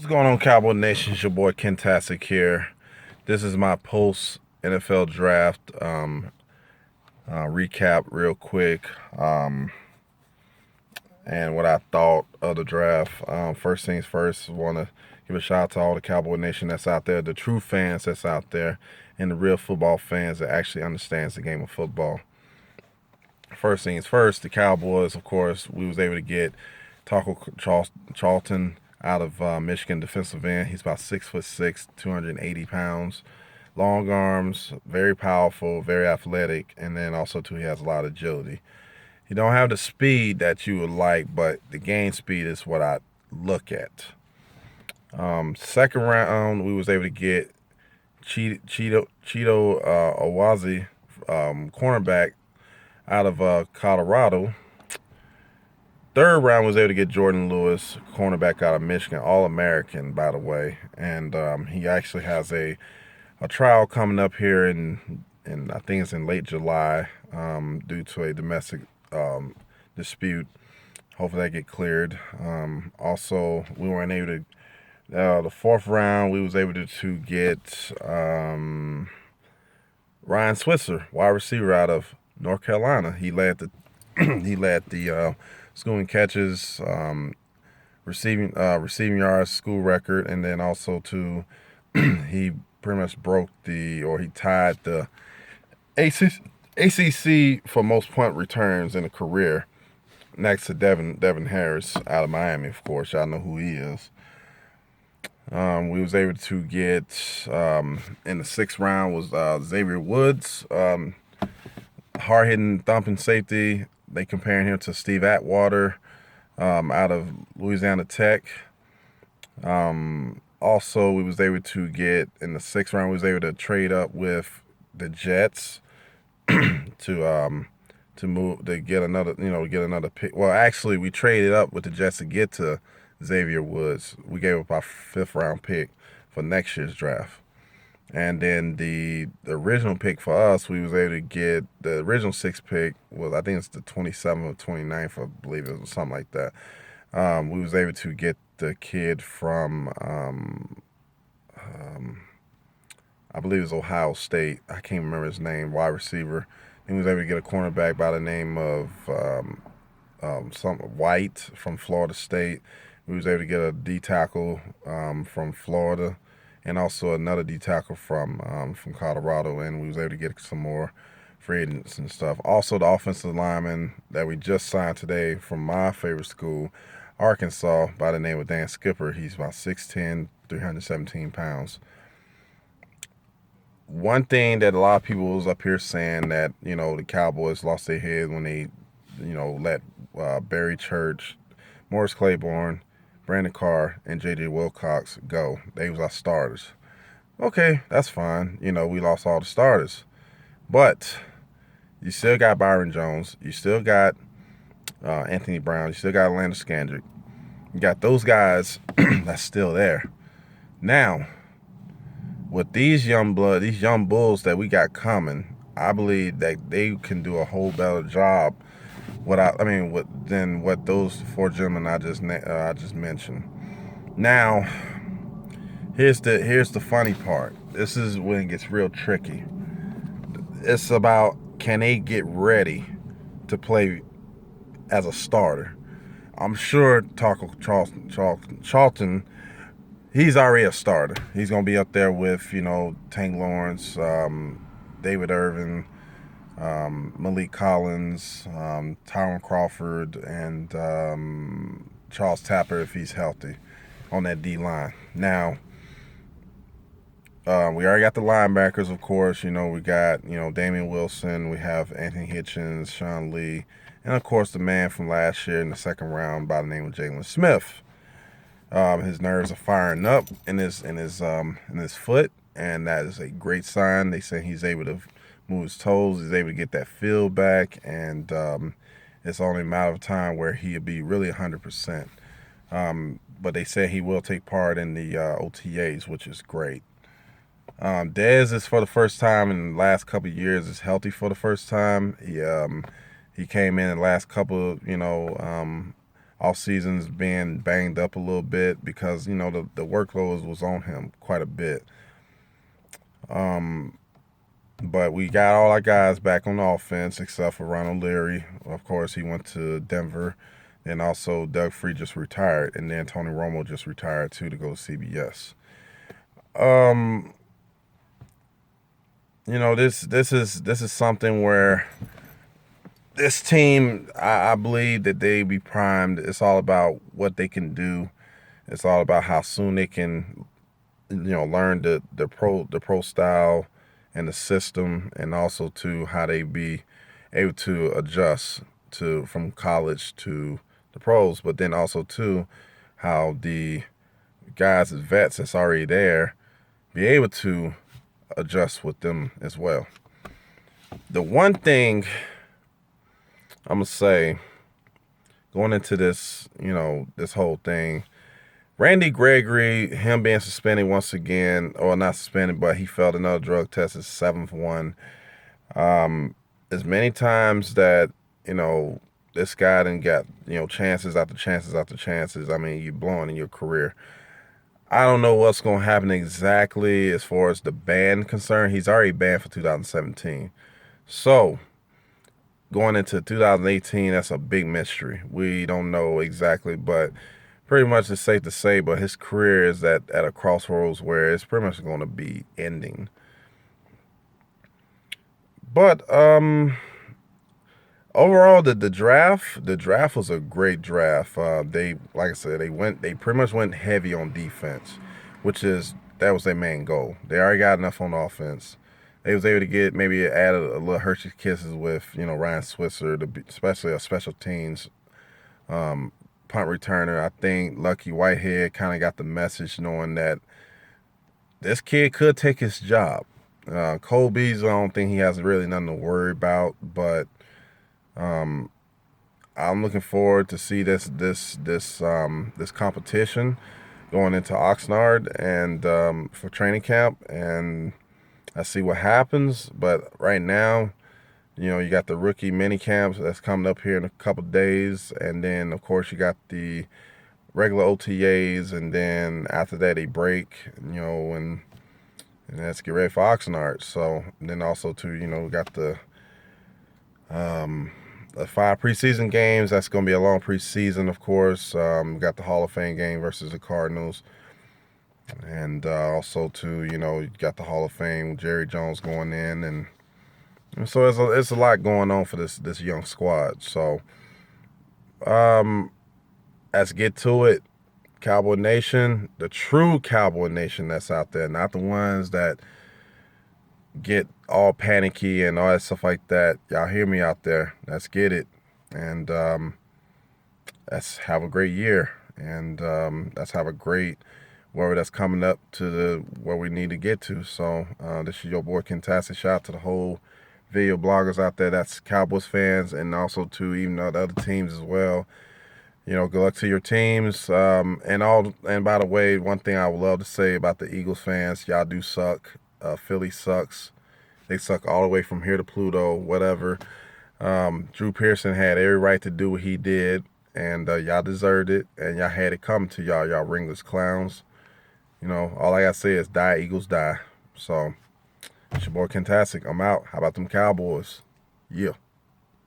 What's going on, Cowboy Nation? It's your boy Ken Tastic here. This is my post NFL draft recap, real quick, and what I thought of the draft. First things first, want to give a shout out to all the Cowboy Nation that's out there, the true fans that's out there, and the real football fans that actually understands the game of football. First things first, the Cowboys, of course, we was able to get Taco Charlton out of Michigan, defensive end. He's about 6'6", 280 pounds, long arms, very powerful, very athletic, and then also too he has a lot of agility. He don't have the speed that you would like, but the game speed is what I look at. Second round, we was able to get Cheeto Owazi, cornerback out of Colorado. Third round was able to get Jordan Lewis, cornerback out of Michigan, All-American, by the way. And he actually has a trial coming up here in I think it's in late July due to a domestic dispute. Hopefully that get cleared. Also, we weren't able to. The fourth round, we was able to get Ryan Switzer, wide receiver out of North Carolina. He led the school in catches, receiving yards, school record, and then also he pretty much he tied the ACC for most punt returns in a career, next to Devin Harris out of Miami. Of course, y'all know who he is. We was able to get in the sixth round was Xavier Woods, hard-hitting, thumping safety. They comparing him to Steve Atwater out of Louisiana Tech. Also, we was able to get in the sixth round. We was able to trade up with the Jets to get another pick. Well, actually, we traded up with the Jets to get to Xavier Woods. We gave up our fifth round pick for next year's draft. And then the original pick for us, we was able to get the original sixth pick was, I think it's the 27th or 29th, I believe it was something like that. We was able to get the kid from, I believe it was Ohio State. I can't remember his name, wide receiver. He was able to get a cornerback by the name of some White from Florida State. We was able to get a D tackle from Florida, and also another D tackle from Colorado, and we was able to get some more free agents and stuff. Also, the offensive lineman that we just signed today from my favorite school, Arkansas, by the name of Dan Skipper. He's about 6'10", 317 pounds. One thing that a lot of people was up here saying that, the Cowboys lost their head when they, let Barry Church, Morris Claiborne, Brandon Carr, and J.J. Wilcox go. They was our starters. Okay, that's fine. We lost all the starters. But you still got Byron Jones. You still got Anthony Brown. You still got Atlanta Scandrick. You got those guys that's still there. Now, with these young bulls that we got coming, I believe that they can do a whole better job than what those four gentlemen I just mentioned. Now, here's the funny part. This is when it gets real tricky. It's about, can they get ready to play as a starter? I'm sure Taco Charlton, he's already a starter. He's gonna be up there with Tank Lawrence, David Irvin, Malik Collins, Tyron Crawford, and Charles Tapper if he's healthy on that D line. Now, we already got the linebackers, of course. We got Damian Wilson, we have Anthony Hitchens, Sean Lee, and of course the man from last year in the second round by the name of Jalen Smith. His nerves are firing up in his foot, and that is a great sign. They say he's able to move his toes, he's able to get that feel back, and it's only a matter of time where he'll be really 100%. But they say he will take part in the OTAs, which is great. Dez is for the first time in the last couple of years is healthy for the first time. He came in the last couple, all seasons being banged up a little bit because the workload was on him quite a bit. But we got all our guys back on the offense except for Ronald Leary. Of course, he went to Denver. And also Doug Free just retired, and then Tony Romo just retired too to go to CBS. This is something where this team, I believe that they be primed. It's all about what they can do. It's all about how soon they can, learn the pro style and the system, and also to how they be able to adjust to from college to the pros. But then also too, how the guys as vets that's already there be able to adjust with them as well. The one thing I'm gonna say going into this, this whole thing, Randy Gregory, him being suspended once again, or not suspended, but he failed another drug test, his seventh one. As many times that this guy didn't get chances after chances after chances. I mean, you're blowing in your career. I don't know what's going to happen exactly as far as the ban concerned. He's already banned for 2017. So, going into 2018, that's a big mystery. We don't know exactly, but pretty much it's safe to say, but his career is at a crossroads where it's pretty much going to be ending. But overall, the draft was a great draft. They, like I said, they pretty much went heavy on defense, that was their main goal. They already got enough on offense. They was able to get maybe add a little Hershey Kisses with Ryan Switzer, especially a special teams punt returner. I think Lucky Whitehead kind of got the message, knowing that this kid could take his job. Cole Beasley, I don't think he has really nothing to worry about, but I'm looking forward to see this competition going into Oxnard and for training camp, and I see what happens. But right now, you got the rookie mini camps that's coming up here in a couple of days, and then of course you got the regular OTAs, and then after that they break, and let's get ready for Oxnard. So and then also too, we got the 5 preseason games. That's going to be a long preseason, of course. We got the Hall of Fame game versus the Cardinals. And also, too, you got the Hall of Fame, Jerry Jones going in. And so it's a lot going on for this young squad. So let's get to it. Cowboy Nation, the true Cowboy Nation that's out there, not the ones that get all panicky and all that stuff like that. Y'all hear me out there. Let's get it. And let's have a great year. And let's have a great wherever that's coming up to where we need to get to. So this is your boy Kentastic. Shout out to the whole video bloggers out there that's Cowboys fans, and also to even the other teams as well. Good luck to your teams. And by the way, one thing I would love to say about the Eagles fans, y'all do suck. Philly sucks. They suck all the way from here to Pluto, whatever. Drew Pearson had every right to do what he did, and y'all deserved it, and y'all had it coming to y'all ringless clowns. All I gotta say is die, Eagles, die. So, it's your boy Kentastic. I'm out. How about them Cowboys? Yeah.